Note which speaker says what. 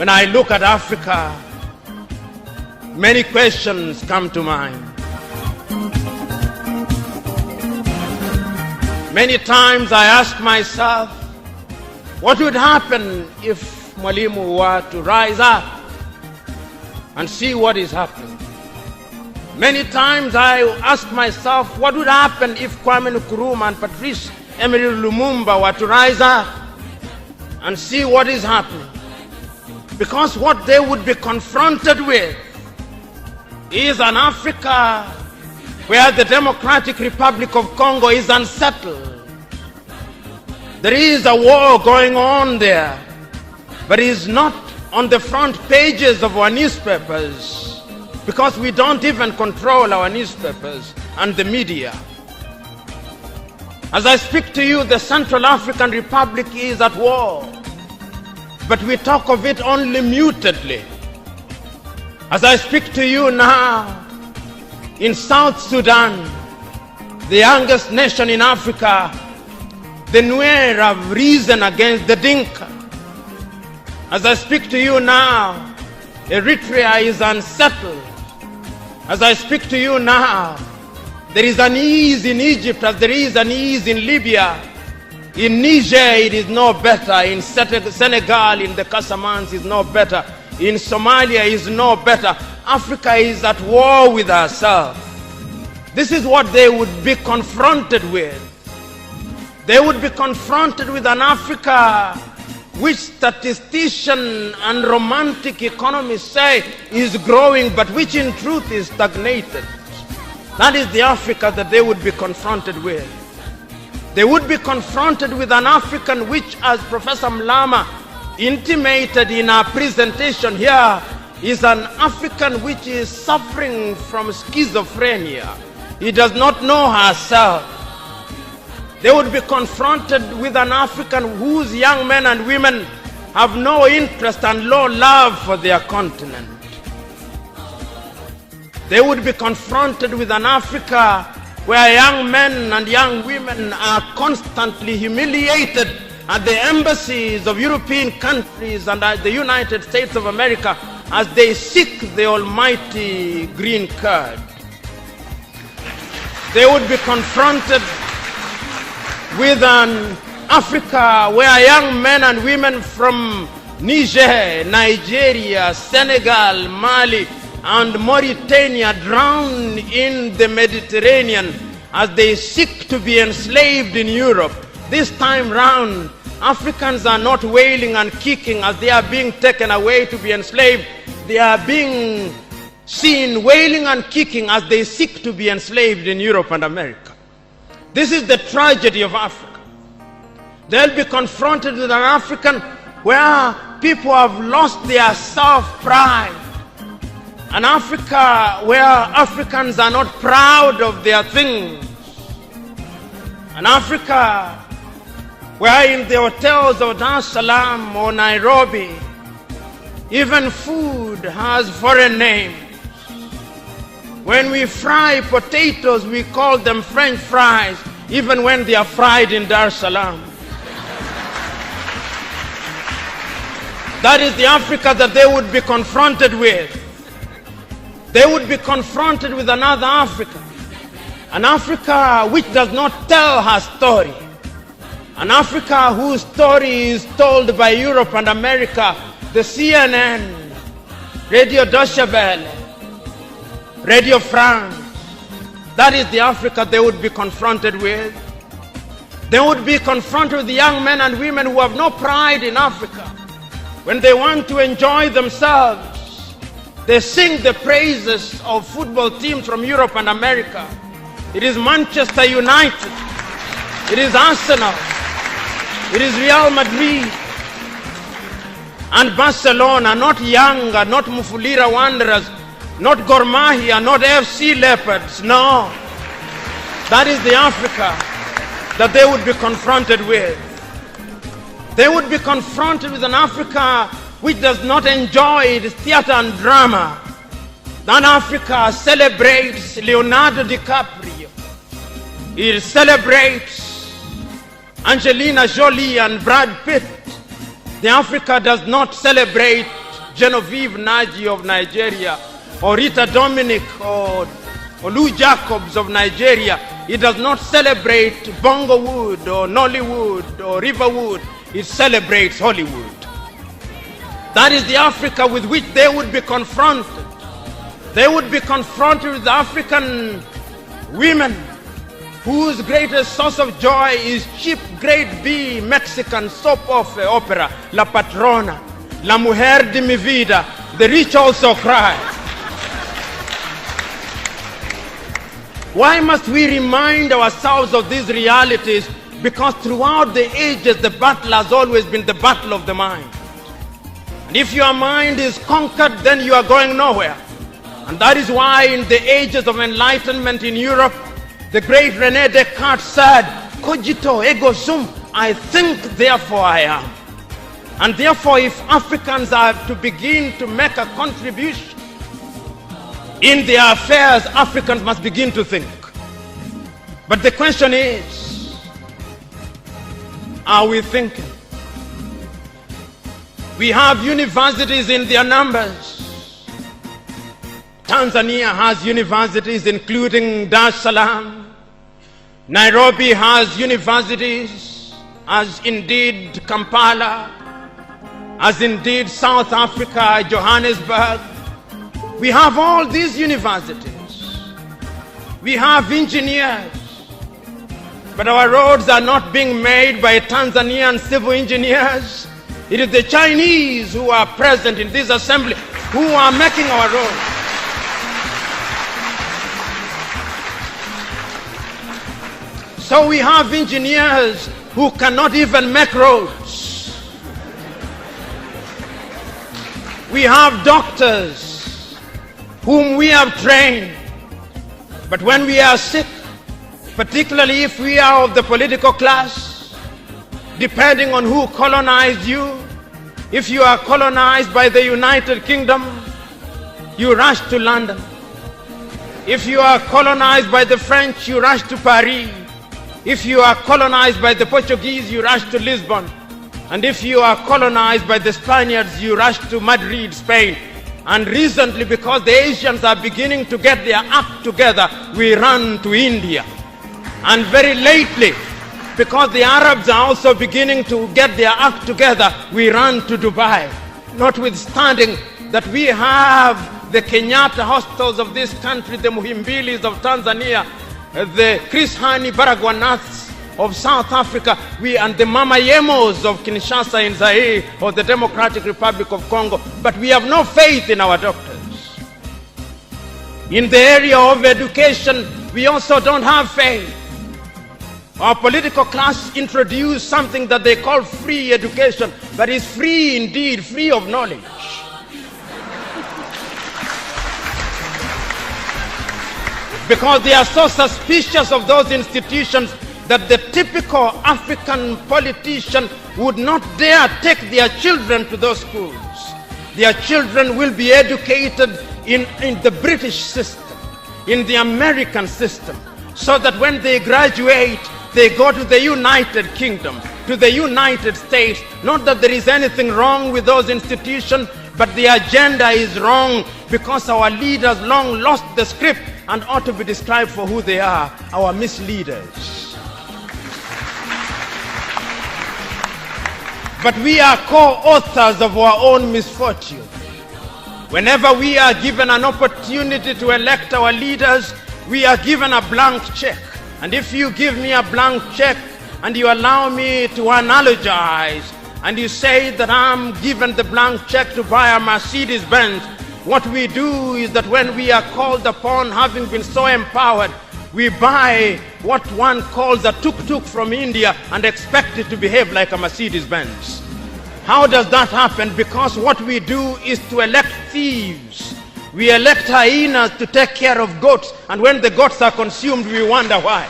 Speaker 1: When I look at Africa, many questions come to mind. Many times I ask myself, what would happen if Mwalimu were to rise up and see what is happening? Many times I ask myself, what would happen if Kwame Nkrumah and Patrice Emery Lumumba were to rise up and see what is happening? Because what they would be confronted with is an Africa where the Democratic Republic of Congo is unsettled. There is a war going on there, but it is not on the front pages of our newspapers because we don't even control our newspapers and the media. As I speak to you, the Central African Republic is at war, but we talk of it only mutedly. As I speak to you now, in South Sudan, the youngest nation in Africa, the Nuer have risen against the Dinka. As I speak to you now, Eritrea is unsettled. As I speak to you now, there is an ease in Egypt as there is an ease in Libya. In Niger, it is no better. In Senegal, in the Casamance, it is no better. In Somalia, it is no better. Africa is at war with herself. This is what they would be confronted with. They would be confronted with an Africa which statisticians and romantic economists say is growing, but which in truth is stagnated. That is the Africa that they would be confronted with. They would be confronted with an African which, as Professor Mlama intimated in our presentation here, is an African which is suffering from schizophrenia. He does not know herself. They would be confronted with an African whose young men and women have no interest and low love for their continent. They would be confronted with an Africa where young men and young women are constantly humiliated at the embassies of European countries and at the United States of America as they seek the almighty green card. They would be confronted with an Africa where young men and women from Niger, Nigeria, Senegal, Mali, and Mauritania drown in the Mediterranean as they seek to be enslaved in Europe. This time round, Africans are not wailing and kicking as they are being taken away to be enslaved. They are being seen wailing and kicking as they seek to be enslaved in Europe and America. This is the tragedy of Africa. They'll be confronted with an African where people have lost their self-pride. An Africa where Africans are not proud of their things. An Africa where in the hotels of Dar es Salaam or Nairobi, even food has foreign names. When we fry potatoes, we call them French fries, even when they are fried in Dar es Salaam. That is the Africa that they would be confronted with. They would be confronted with another Africa. An Africa which does not tell her story. An Africa whose story is told by Europe and America, the CNN, Radio Deutsche Welle, Radio France. That is the Africa they would be confronted with. They would be confronted with the young men and women who have no pride in Africa. When they want to enjoy themselves, they sing the praises of football teams from Europe and America. It is Manchester United. It is Arsenal. It is Real Madrid. And Barcelona, not Yanga, not Mufulira Wanderers, not Gor Mahia, not FC Leopards. No. That is the Africa that they would be confronted with. They would be confronted with an Africa which does not enjoy the theater and drama. That Africa celebrates Leonardo DiCaprio. It celebrates Angelina Jolie and Brad Pitt. The Africa does not celebrate Genevieve Naji of Nigeria, or Rita Dominic, or Lou Jacobs of Nigeria. It does not celebrate Bongowood or Nollywood or Riverwood. It celebrates Hollywood. That is the Africa with which they would be confronted. They would be confronted with African women whose greatest source of joy is cheap grade B Mexican soap opera, La Patrona, La Mujer de mi Vida, The Rich Also Cry. Why must we remind ourselves of these realities? Because throughout the ages, the battle has always been the battle of the mind. And if your mind is conquered, then you are going nowhere. And that is why in the ages of enlightenment in Europe, the great René Descartes said, cogito ergo sum, I think, therefore I am. And therefore, if Africans are to begin to make a contribution in their affairs, Africans must begin to think. But the question is, are we thinking? We have universities in their numbers. Tanzania has universities including Dar es Salaam. Nairobi has universities, as indeed Kampala, as indeed South Africa, Johannesburg. We have all these universities. We have engineers. But our roads are not being made by Tanzanian civil engineers. It is the Chinese who are present in this assembly who are making our roads. So we have engineers who cannot even make roads. We have doctors whom we have trained. But when we are sick, particularly if we are of the political class, depending on who colonized you, if you are colonized by the United Kingdom, you rush to London. If you are colonized by the French, you rush to Paris. If you are colonized by the Portuguese, you rush to Lisbon. And if you are colonized by the Spaniards, you rush to Madrid, Spain. And recently, because the Asians are beginning to get their act together, we run to India. And very lately, because the Arabs are also beginning to get their act together, we run to Dubai. Notwithstanding that we have the Kenyatta hostels of this country, the Muhimbilis of Tanzania, the Chris Hani Baragwanaths of South Africa, and the Mama Yemos of Kinshasa in Zaire or the Democratic Republic of Congo, but we have no faith in our doctors. In the area of education, we also don't have faith. Our political class introduced something that they call free education, but it's free indeed, free of knowledge. Because they are so suspicious of those institutions that the typical African politician would not dare take their children to those schools. Their children will be educated in the British system, in the American system, so that when they graduate, they go to the United Kingdom, to the United States. Not that there is anything wrong with those institutions, but the agenda is wrong because our leaders long lost the script and ought to be described for who they are, our misleaders. But we are co-authors of our own misfortune. Whenever we are given an opportunity to elect our leaders, we are given a blank check. And if you give me a blank check and you allow me to analogize, and you say that I'm given the blank check to buy a Mercedes-Benz, what we do is that when we are called upon, having been so empowered, we buy what one calls a tuk-tuk from India and expect it to behave like a Mercedes-Benz. How does that happen? Because what we do is to elect thieves. We elect hyenas to take care of goats, and when the goats are consumed, we wonder why.